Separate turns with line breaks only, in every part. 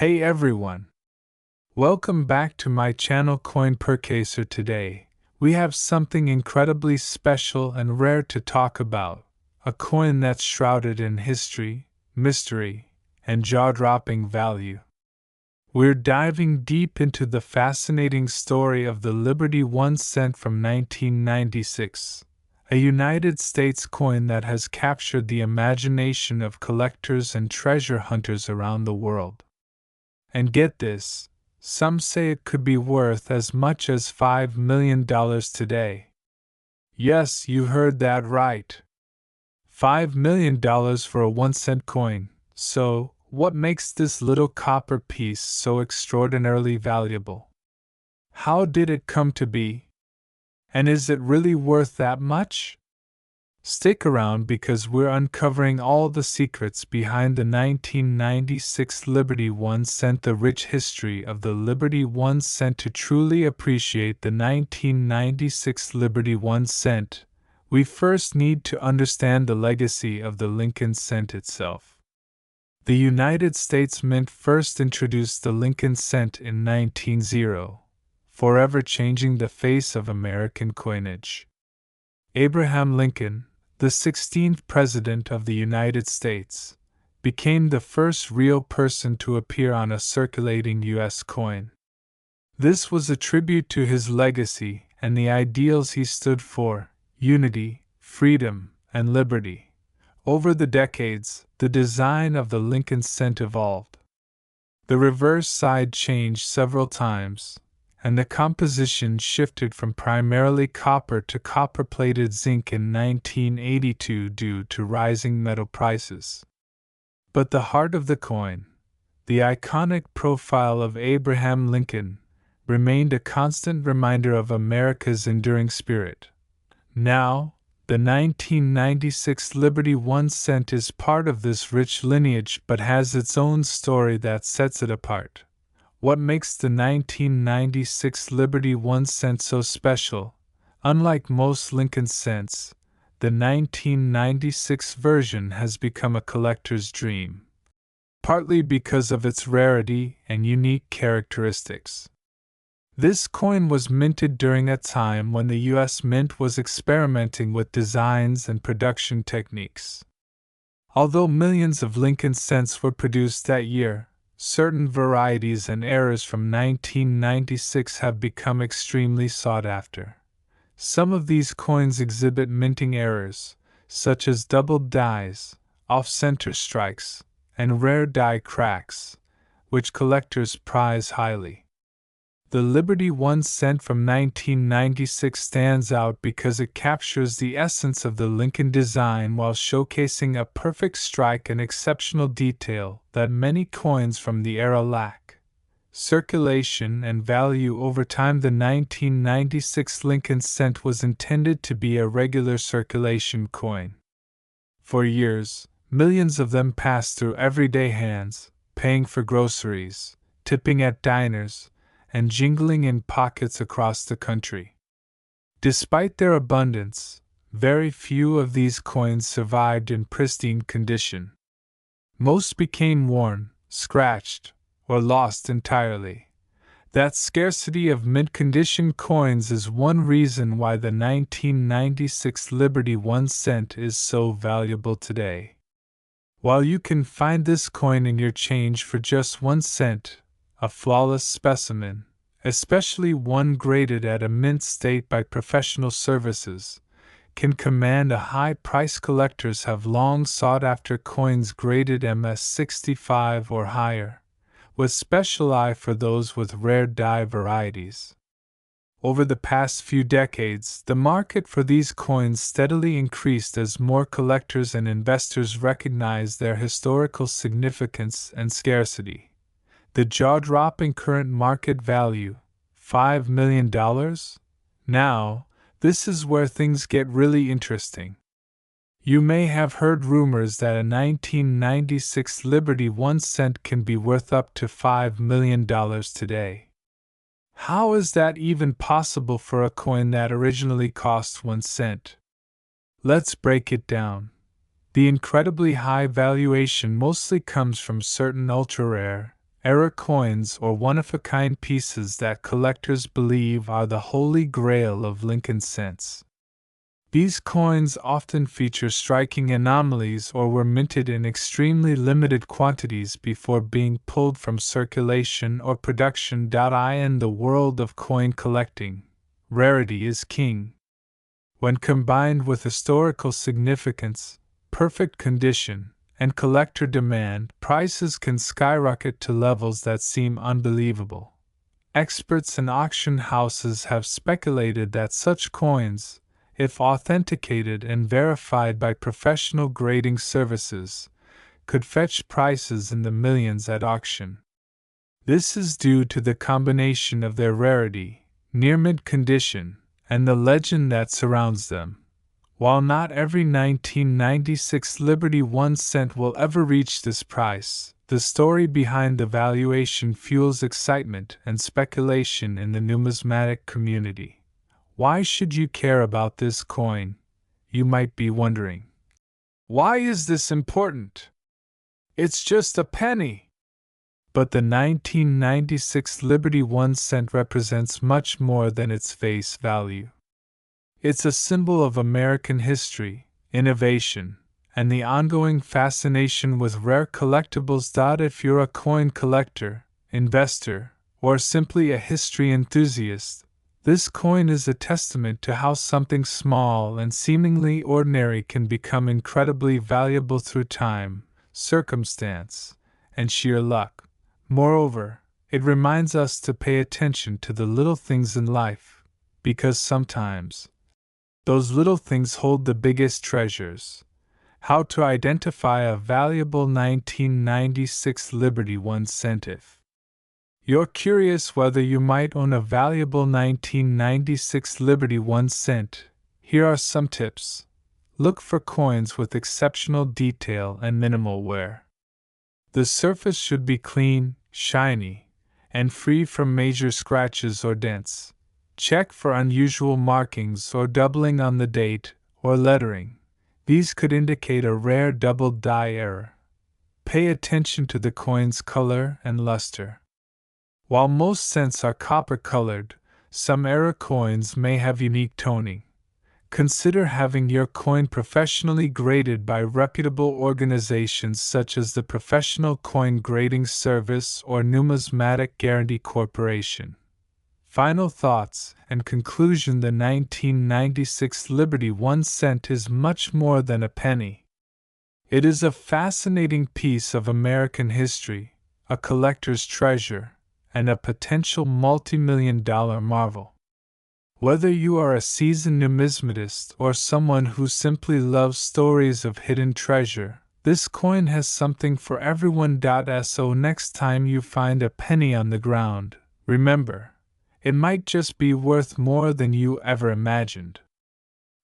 Hey everyone! Welcome back to my channel Coin Purchaser. Today, we have something incredibly special and rare to talk about, a coin that's shrouded in history, mystery, and jaw-dropping value. We're diving deep into the fascinating story of the Liberty 1 cent from 1996, a United States coin that has captured the imagination of collectors and treasure hunters around the world. And get this, some say it could be worth as much as $5 million today. Yes, you heard that right. $5 million for a 1 cent coin. So, what makes this little copper piece so extraordinarily valuable? How did it come to be? And is it really worth that much? Stick around because we're uncovering all the secrets behind the 1996 Liberty 1 cent, the rich history of the Liberty 1 cent. To truly appreciate the 1996 Liberty 1 cent, we first need to understand the legacy of the Lincoln cent itself. The United States Mint first introduced the Lincoln cent in 1900, forever changing the face of American coinage. Abraham Lincoln, the 16th President of the United States, became the first real person to appear on a circulating U.S. coin. This was a tribute to his legacy and the ideals he stood for: unity, freedom, and liberty. Over the decades, the design of the Lincoln cent evolved. The reverse side changed several times, and the composition shifted from primarily copper to copper-plated zinc in 1982 due to rising metal prices. But the heart of the coin, the iconic profile of Abraham Lincoln, remained a constant reminder of America's enduring spirit. Now, the 1996 Liberty 1 cent is part of this rich lineage but has its own story that sets it apart. What makes the 1996 Liberty 1 cent so special? Unlike most Lincoln cents, the 1996 version has become a collector's dream, partly because of its rarity and unique characteristics. This coin was minted during a time when the U.S. Mint was experimenting with designs and production techniques. Although millions of Lincoln cents were produced that year, certain varieties and errors from 1996 have become extremely sought after. Some of these coins exhibit minting errors, such as doubled dies, off-center strikes, and rare die cracks, which collectors prize highly. The Liberty 1 cent from 1996 stands out because it captures the essence of the Lincoln design while showcasing a perfect strike and exceptional detail that many coins from the era lack. Circulation and value. Over time, the 1996 Lincoln cent was intended to be a regular circulation coin. For years, millions of them passed through everyday hands, paying for groceries, tipping at diners, and jingling in pockets across the country. Despite their abundance, very few of these coins survived in pristine condition. Most became worn, scratched, or lost entirely. That scarcity of mint-condition coins is one reason why the 1996 Liberty 1 cent is so valuable today. While you can find this coin in your change for just 1 cent, a flawless specimen, especially one graded at a mint state by professional services, can command a high price. Collectors have long sought after coins graded MS65 or higher, with special eye for those with rare die varieties. Over the past few decades, the market for these coins steadily increased as more collectors and investors recognized their historical significance and scarcity. The jaw-dropping current market value, $5 million? Now, this is where things get really interesting. You may have heard rumors that a 1996 Liberty 1 cent can be worth up to $5 million today. How is that even possible for a coin that originally cost 1 cent? Let's break it down. The incredibly high valuation mostly comes from certain ultra-rare, era coins or one-of-a-kind pieces that collectors believe are the holy grail of Lincoln cents. These coins often feature striking anomalies or were minted in extremely limited quantities before being pulled from circulation or production. In the world of coin collecting, rarity is king. When combined with historical significance, perfect condition, and collector demand, prices can skyrocket to levels that seem unbelievable. Experts and auction houses have speculated that such coins, if authenticated and verified by professional grading services, could fetch prices in the millions at auction. This is due to the combination of their rarity, near-mint condition, and the legend that surrounds them. While not every 1996 Liberty 1 cent will ever reach this price, the story behind the valuation fuels excitement and speculation in the numismatic community. Why should you care about this coin? You might be wondering. Why is this important? It's just a penny. But the 1996 Liberty 1 cent represents much more than its face value. It's a symbol of American history, innovation, and the ongoing fascination with rare collectibles. If you're a coin collector, investor, or simply a history enthusiast, this coin is a testament to how something small and seemingly ordinary can become incredibly valuable through time, circumstance, and sheer luck. Moreover, it reminds us to pay attention to the little things in life, because sometimes those little things hold the biggest treasures. How to identify a valuable 1996 Liberty 1 cent. If you're curious whether you might own a valuable 1996 Liberty 1 cent, here are some tips. Look for coins with exceptional detail and minimal wear. The surface should be clean, shiny, and free from major scratches or dents. Check for unusual markings or doubling on the date or lettering. These could indicate a rare double die error. Pay attention to the coin's color and luster. While most cents are copper-colored, some era coins may have unique toning. Consider having your coin professionally graded by reputable organizations such as the Professional Coin Grading Service or Numismatic Guarantee Corporation. Final thoughts and conclusion: the 1996 Liberty 1 cent is much more than a penny. It is a fascinating piece of American history, a collector's treasure, and a potential multi-million-dollar marvel. Whether you are a seasoned numismatist or someone who simply loves stories of hidden treasure, this coin has something for everyone. So next time you find a penny on the ground, remember, it might just be worth more than you ever imagined.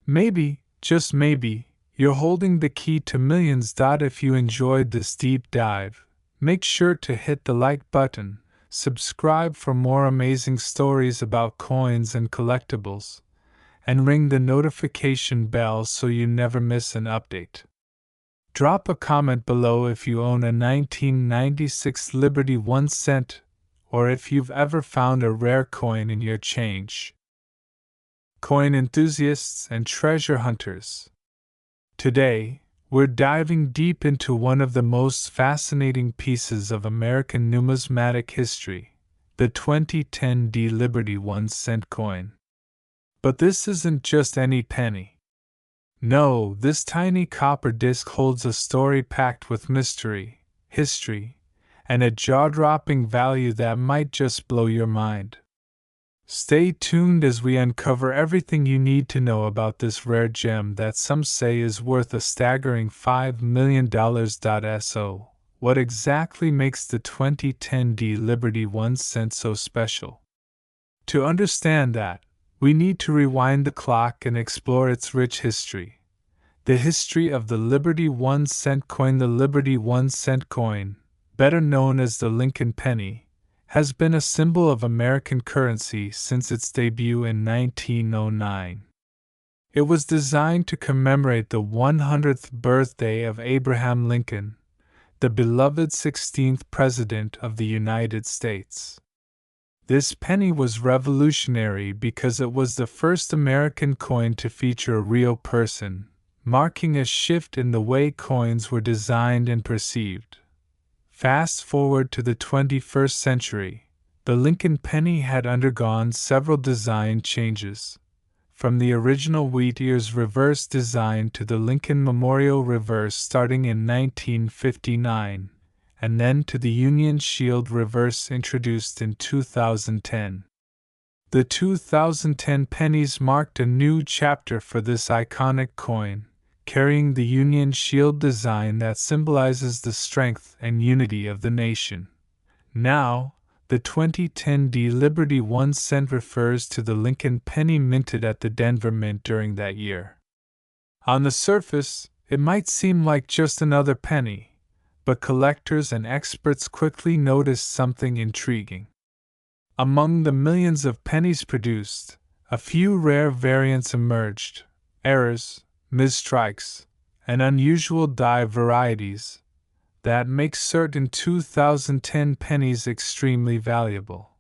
Maybe, just maybe, you're holding the key to millions. If you enjoyed this deep dive, make sure to hit the like button, subscribe for more amazing stories about coins and collectibles, and ring the notification bell so you never miss an update. Drop a comment below if you own a 1996 Liberty 1 cent, or if you've ever found a rare coin in your change. Coin enthusiasts and treasure hunters. Today, we're diving deep into one of the most fascinating pieces of American numismatic history, the 2010 Liberty 1 cent coin. But this isn't just any penny. No, this tiny copper disc holds a story packed with mystery, history, and a jaw-dropping value that might just blow your mind. Stay tuned as we uncover everything you need to know about this rare gem that some say is worth a staggering $5 million. So, what exactly makes the 2010 Liberty 1 cent so special? To understand that, we need to rewind the clock and explore its rich history. The history of the Liberty 1 cent coin. The Liberty 1 cent coin, better known as the Lincoln penny, has been a symbol of American currency since its debut in 1909. It was designed to commemorate the 100th birthday of Abraham Lincoln, the beloved 16th President of the United States. This penny was revolutionary because it was the first American coin to feature a real person, marking a shift in the way coins were designed and perceived. Fast forward to the 21st century, the Lincoln penny had undergone several design changes, from the original wheat ears reverse design to the Lincoln Memorial reverse starting in 1959, and then to the Union Shield reverse introduced in 2010. The 2010 pennies marked a new chapter for this iconic coin, carrying the Union Shield design that symbolizes the strength and unity of the nation. Now, the 2010 Liberty 1 cent refers to the Lincoln penny minted at the Denver Mint during that year. On the surface, it might seem like just another penny, but collectors and experts quickly noticed something intriguing. Among the millions of pennies produced, a few rare variants emerged: errors, misstrikes, and unusual die varieties that make certain 2010 pennies extremely valuable.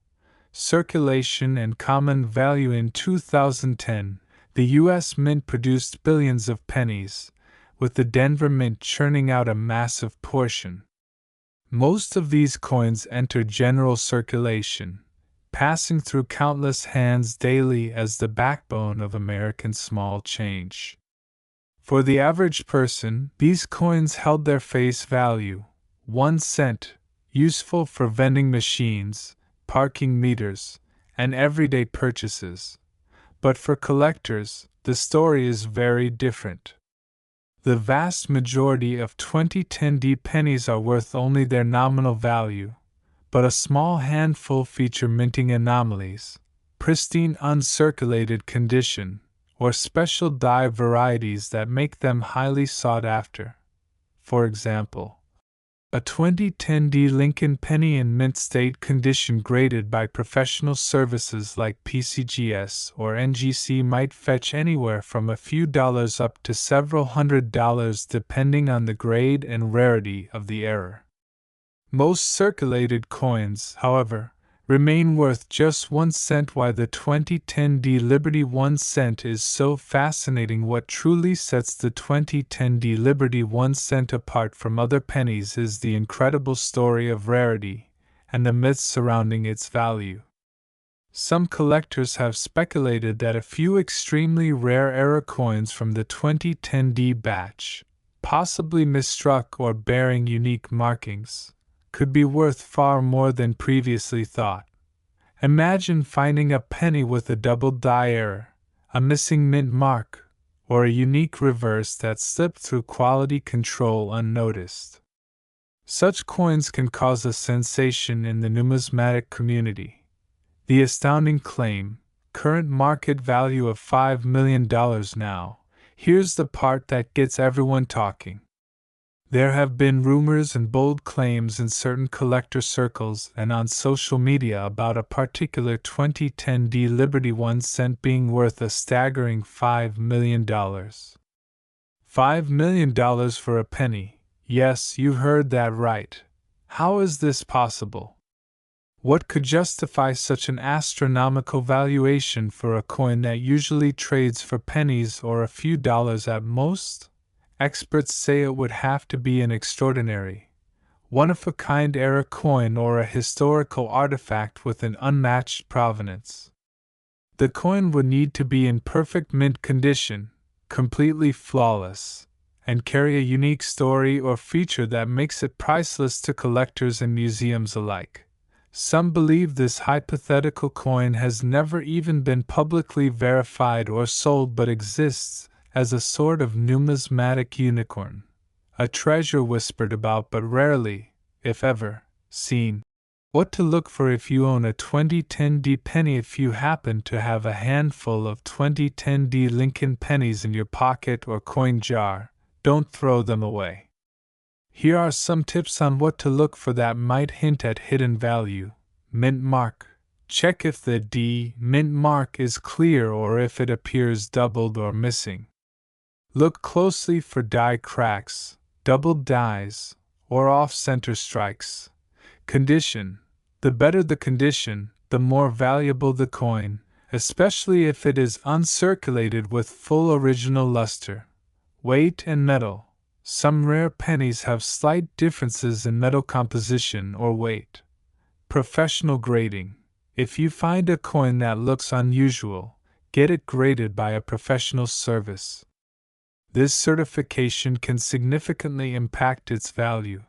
Circulation and common value. In 2010, the U.S. Mint produced billions of pennies, with the Denver Mint churning out a massive portion. Most of these coins enter general circulation, passing through countless hands daily as the backbone of American small change. For the average person, these coins held their face value, 1 cent, useful for vending machines, parking meters, and everyday purchases. But for collectors, the story is very different. The vast majority of 2010 pennies are worth only their nominal value, but a small handful feature minting anomalies, pristine uncirculated condition, or special die varieties that make them highly sought after. For example, a 2010 Lincoln penny in mint state condition graded by professional services like PCGS or NGC might fetch anywhere from a few dollars up to several $100 depending on the grade and rarity of the error. Most circulated coins, however, remain worth just 1 cent. Why the 2010 Liberty 1 cent is so fascinating. What truly sets the 2010 Liberty 1 cent apart from other pennies is the incredible story of rarity and the myths surrounding its value. Some collectors have speculated that a few extremely rare error coins from the 2010 batch, possibly misstruck or bearing unique markings, could be worth far more than previously thought. Imagine finding a penny with a double die error, a missing mint mark, or a unique reverse that slipped through quality control unnoticed. Such coins can cause a sensation in the numismatic community. The astounding claim, current market value of $5 million now. Here's the part that gets everyone talking. There have been rumors and bold claims in certain collector circles and on social media about a particular 2010 Liberty 1 cent being worth a staggering $5 million. $5 million for a penny. Yes, you heard that right. How is this possible? What could justify such an astronomical valuation for a coin that usually trades for pennies or a few dollars at most? Experts say it would have to be an extraordinary, one-of-a-kind error coin or a historical artifact with an unmatched provenance. The coin would need to be in perfect mint condition, completely flawless, and carry a unique story or feature that makes it priceless to collectors and museums alike. Some believe this hypothetical coin has never even been publicly verified or sold but exists as a sort of numismatic unicorn, a treasure whispered about but rarely, if ever, seen. What to look for if you own a 2010 penny? If you happen to have a handful of 2010 Lincoln pennies in your pocket or coin jar, don't throw them away. Here are some tips on what to look for that might hint at hidden value. Mint mark. Check if the mint mark is clear or if it appears doubled or missing. Look closely for die cracks, doubled dies, or off-center strikes. Condition. The better the condition, the more valuable the coin, especially if it is uncirculated with full original luster. Weight and metal. Some rare pennies have slight differences in metal composition or weight. Professional grading. If you find a coin that looks unusual, get it graded by a professional service. This certification can significantly impact its value.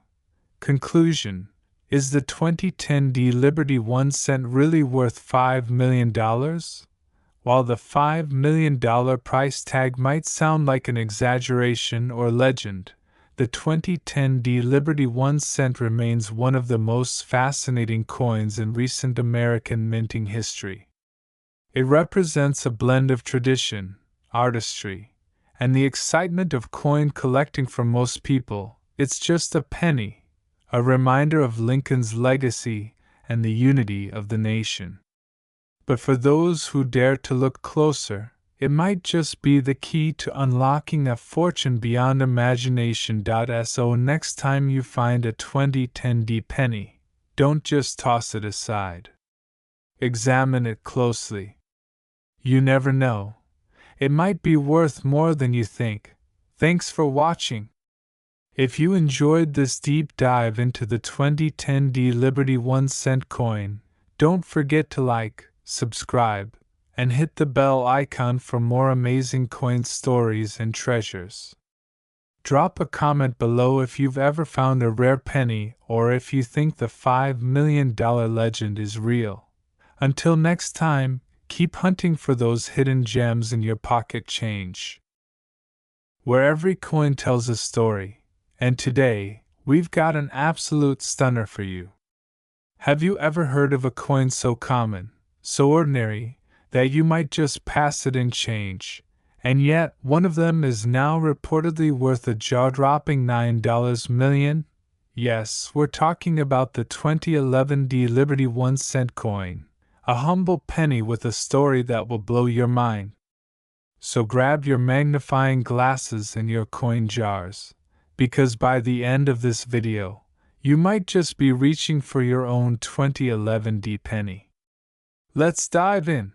Conclusion. Is the 2010 D Liberty 1 cent really worth $5 million? While the $5 million price tag might sound like an exaggeration or legend, the 2010 D Liberty 1 cent remains one of the most fascinating coins in recent American minting history. It represents a blend of tradition, artistry, and the excitement of coin collecting. For most people, it's just a penny, a reminder of Lincoln's legacy and the unity of the nation. But for those who dare to look closer, it might just be the key to unlocking a fortune beyond imagination. So next time you find a 2010 D penny, don't just toss it aside. Examine it closely. You never know. It might be worth more than you think. Thanks for watching. If you enjoyed this deep dive into the 2010 D Liberty 1 cent coin, don't forget to like, subscribe, and hit the bell icon for more amazing coin stories and treasures. Drop a comment below if you've ever found a rare penny or if you think the $5 million legend is real. Until next time, keep hunting for those hidden gems in your pocket change. Where every coin tells a story, and today, we've got an absolute stunner for you. Have you ever heard of a coin so common, so ordinary, that you might just pass it in change, and yet one of them is now reportedly worth a jaw-dropping $9 million? Yes, we're talking about the 2011 D Liberty 1 cent coin, a humble penny with a story that will blow your mind. So grab your magnifying glasses and your coin jars, because by the end of this video, you might just be reaching for your own 2011 D penny. Let's dive in.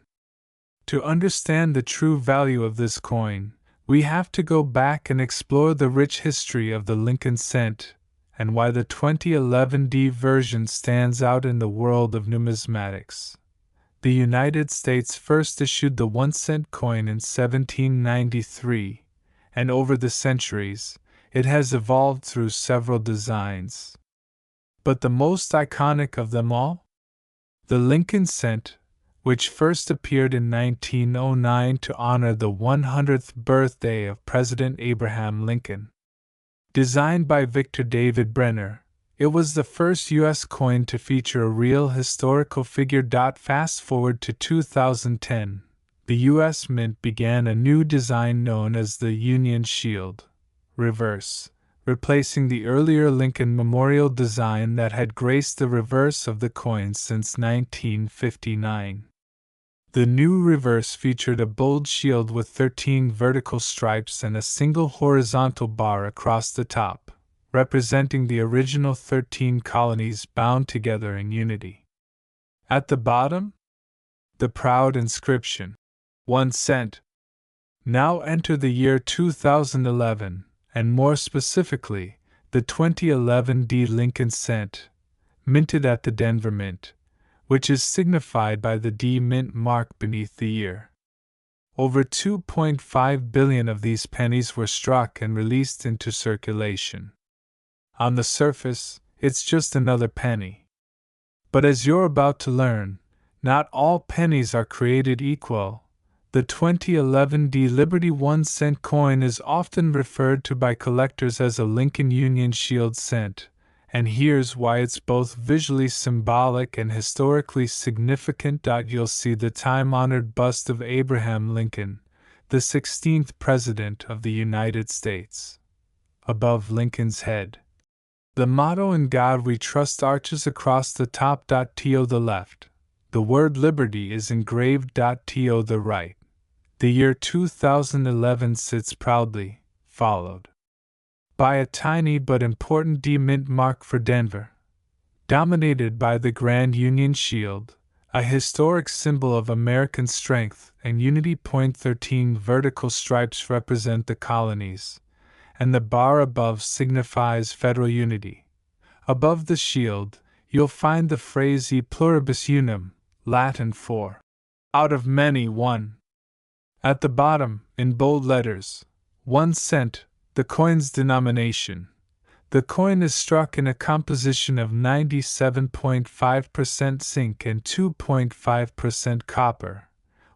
To understand the true value of this coin, we have to go back and explore the rich history of the Lincoln cent and why the 2011 D version stands out in the world of numismatics. The United States first issued the 1 cent coin in 1793, and over the centuries, it has evolved through several designs. But the most iconic of them all? The Lincoln cent, which first appeared in 1909 to honor the 100th birthday of President Abraham Lincoln. Designed by Victor David Brenner, it was the first U.S. coin to feature a real historical figure. Fast forward to 2010, the U.S. Mint began a new design known as the Union Shield reverse, replacing the earlier Lincoln Memorial design that had graced the reverse of the coin since 1959. The new reverse featured a bold shield with 13 vertical stripes and a single horizontal bar across the top, representing the original 13 colonies bound together in unity. At the bottom, the proud inscription, 1 cent. Now enter the year 2011, and more specifically, the 2011 D Lincoln cent, minted at the Denver Mint, which is signified by the D Mint mark beneath the year. Over 2.5 billion of these pennies were struck and released into circulation. On the surface, it's just another penny. But as you're about to learn, not all pennies are created equal. The 2011 D Liberty 1 cent coin is often referred to by collectors as a Lincoln Union Shield cent, and here's why it's both visually symbolic and historically significant. You'll see the time-honored bust of Abraham Lincoln, the 16th President of the United States, above Lincoln's head. The motto "In God We Trust" arches across the top. To the left, the word Liberty is engraved. To the right, the year 2011 sits proudly, followed by a tiny but important D-mint mark for Denver, dominated by the Grand Union Shield, a historic symbol of American strength and unity. 13 vertical stripes represent the colonies, and the bar above signifies federal unity. Above the shield, you'll find the phrase E pluribus unum, Latin for out of many one. At the bottom, in bold letters, 1 cent, the coin's denomination. The coin is struck in a composition of 97.5% zinc and 2.5% copper,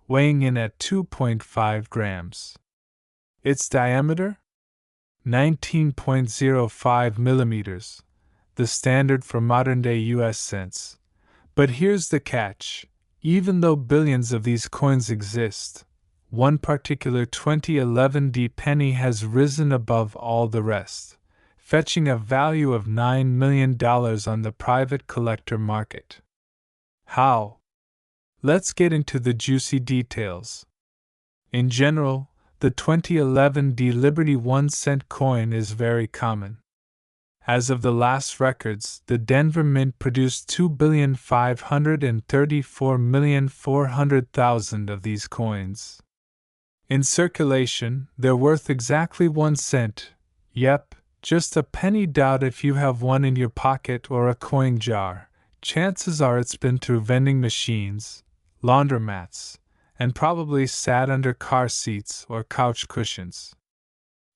weighing in at 2.5 grams. Its diameter? 19.05 millimeters, the standard for modern-day US cents. But here's the catch. Even though billions of these coins exist, one particular 2011 D penny has risen above all the rest, fetching a value of $9 million on the private collector market. How? Let's get into the juicy details. In general, the 2011 D Liberty 1 cent coin is very common. As of the last records, the Denver Mint produced 2,534,400,000 of these coins. In circulation, they're worth exactly 1 cent. Yep, just a penny. Doubt if you have one in your pocket or a coin jar. Chances are it's been through vending machines, laundromats, and probably sat under car seats or couch cushions.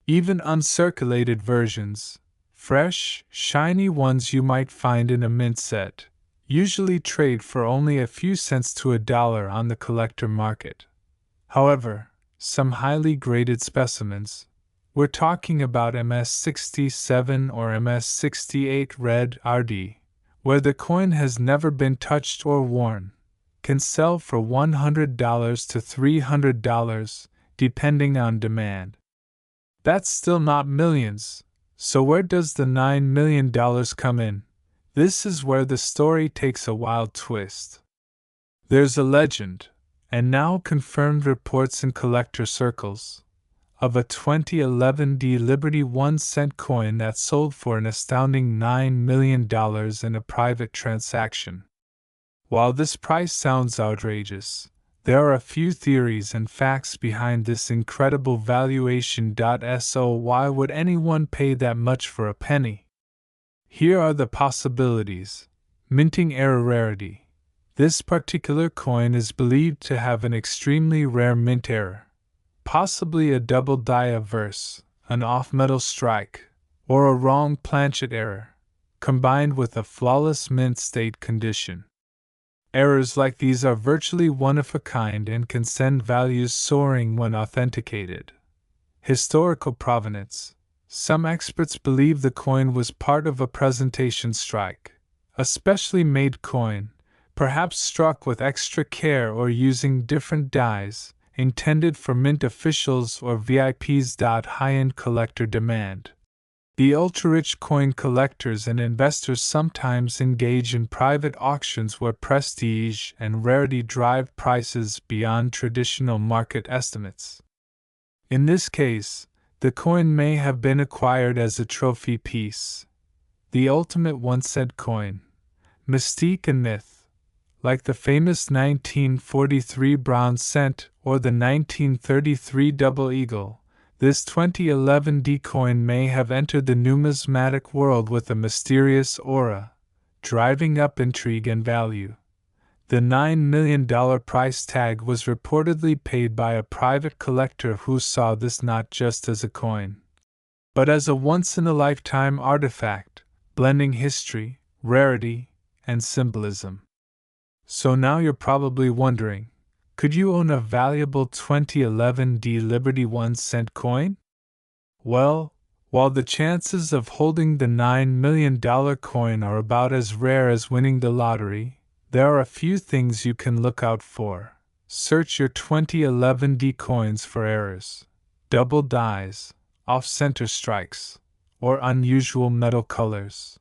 Even uncirculated versions, fresh, shiny ones you might find in a mint set, usually trade for only a few cents to $1 on the collector market. However, some highly graded specimens, we're talking about MS-67 or MS-68 Red RD, where the coin has never been touched or worn, can sell for $100 to $300, depending on demand. That's still not millions. So where does the $9 million come in? This is where the story takes a wild twist. There's a legend, and now confirmed reports in collector circles, of a 2011 D Liberty 1 cent coin that sold for an astounding $9 million in a private transaction. While this price sounds outrageous, there are a few theories and facts behind this incredible valuation. So why would anyone pay that much for a penny? Here are the possibilities. Minting error. Rarity. This particular coin is believed to have an extremely rare mint error, possibly a double die averse, an off-metal strike, or a wrong planchet error, combined with a flawless mint state condition. Errors like these are virtually one of a kind and can send values soaring when authenticated. Historical provenance. Some experts believe the coin was part of a presentation strike, a specially made coin, perhaps struck with extra care or using different dies, intended for mint officials or VIPs. High-end collector demand. The ultra-rich coin collectors and investors sometimes engage in private auctions where prestige and rarity drive prices beyond traditional market estimates. In this case, the coin may have been acquired as a trophy piece. The ultimate 1 cent coin. Mystique and myth. Like the famous 1943 bronze cent or the 1933 double eagle, this 2011 D coin may have entered the numismatic world with a mysterious aura, driving up intrigue and value. The $9 million price tag was reportedly paid by a private collector who saw this not just as a coin, but as a once-in-a-lifetime artifact, blending history, rarity, and symbolism. So now you're probably wondering, could you own a valuable 2011 D Liberty 1 cent coin? Well, while the chances of holding the $9 million coin are about as rare as winning the lottery, there are a few things you can look out for. Search your 2011 D coins for errors, double dies, off-center strikes, or unusual metal colors.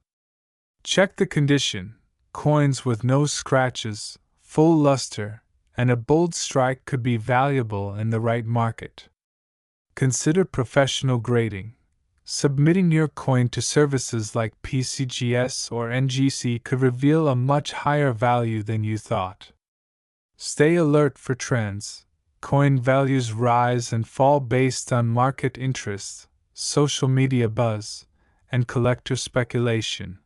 Check the condition. Coins with no scratches, full luster, and a bold strike could be valuable in the right market. Consider professional grading. submitting your coin to services like PCGS or NGC could reveal a much higher value than you thought. Stay alert for trends. Coin values rise and fall based on market interest, social media buzz, and collector speculation.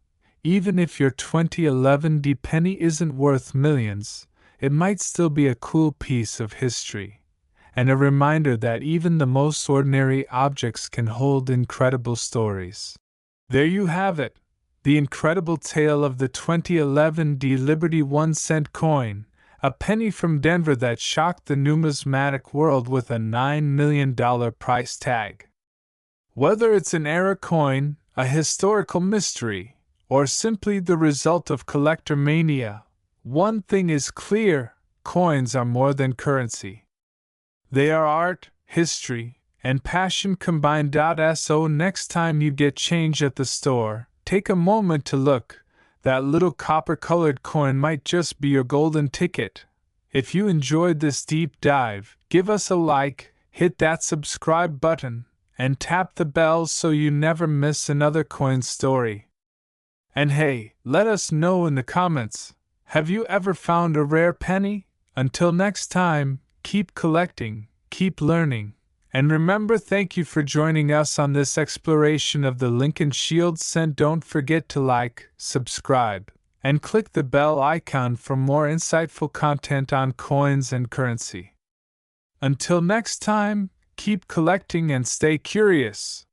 Even if your 2011 D penny isn't worth millions, it might still be a cool piece of history, and a reminder that even the most ordinary objects can hold incredible stories. There you have it, the incredible tale of the 2011 D Liberty 1-cent coin, a penny from Denver that shocked the numismatic world with a $9 million price tag. Whether it's an era coin, a historical mystery, or simply the result of collector mania, one thing is clear: coins are more than currency. They are art, history, and passion combined. So next time you get change at the store, take a moment to look. That little copper-colored coin might just be your golden ticket. If you enjoyed this deep dive, give us a like, hit that subscribe button, and tap the bell so you never miss another coin story. And hey, let us know in the comments, have you ever found a rare penny? Until next time, keep collecting, keep learning, and remember, thank you for joining us on this exploration of the Lincoln Shield Cent. Don't forget to like, subscribe, and click the bell icon for more insightful content on coins and currency. Until next time, keep collecting and stay curious.